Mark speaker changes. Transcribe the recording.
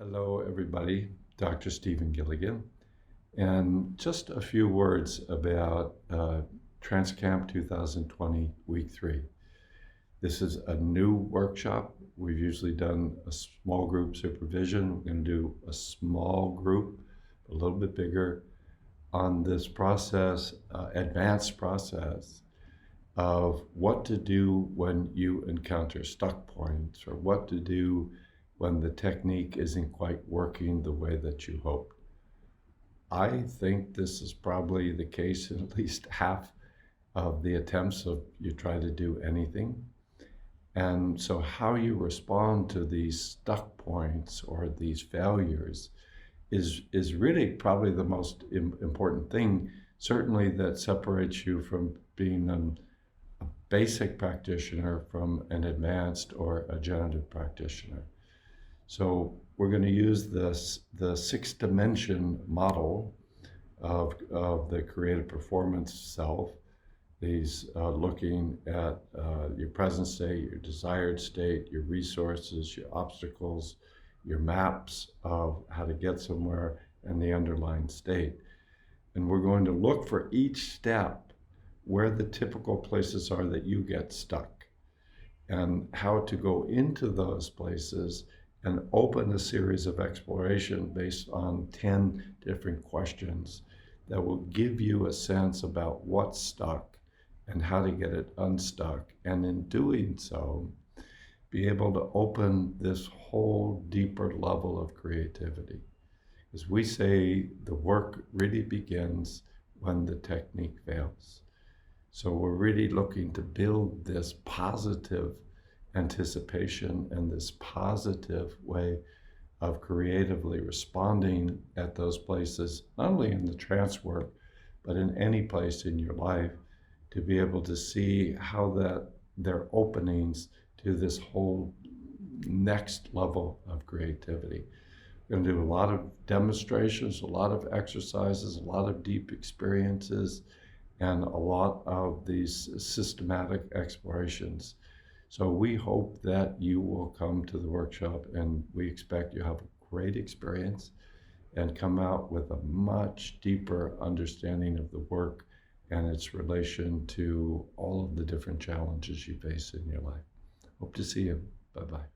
Speaker 1: Hello, everybody. Dr. Stephen Gilligan. And just a few words about Trance Camp 2020, Week 3. This is a new workshop. We've usually done a small group supervision. We're going to do a small group, a little bit bigger, on this process, advanced process of what to do when you encounter stuck points, or what to do when the technique isn't quite working the way that you hoped. I think this is probably the case in at least half of the attempts of you try to do anything. And so how you respond to these stuck points or these failures is really probably the most important thing, certainly that separates you from being a basic practitioner from an advanced or a generative practitioner. So we're going to use the sixth dimension model of the creative performance self. These looking at your present state, your desired state, your resources, your obstacles, your maps of how to get somewhere, and the underlying state. And we're going to look for each step where the typical places are that you get stuck, and how to go into those places and open a series of exploration based on 10 different questions that will give you a sense about what's stuck and how to get it unstuck. And in doing so, be able to open this whole deeper level of creativity. As we say, the work really begins when the technique fails. So we're really looking to build this positive anticipation and this positive way of creatively responding at those places, not only in the trance work, but in any place in your life, to be able to see how that they're openings to this whole next level of creativity. We're going to do a lot of demonstrations, a lot of exercises, a lot of deep experiences, and a lot of these systematic explorations. So we hope that you will come to the workshop, and we expect you have a great experience and come out with a much deeper understanding of the work and its relation to all of the different challenges you face in your life. Hope to see you. Bye-bye.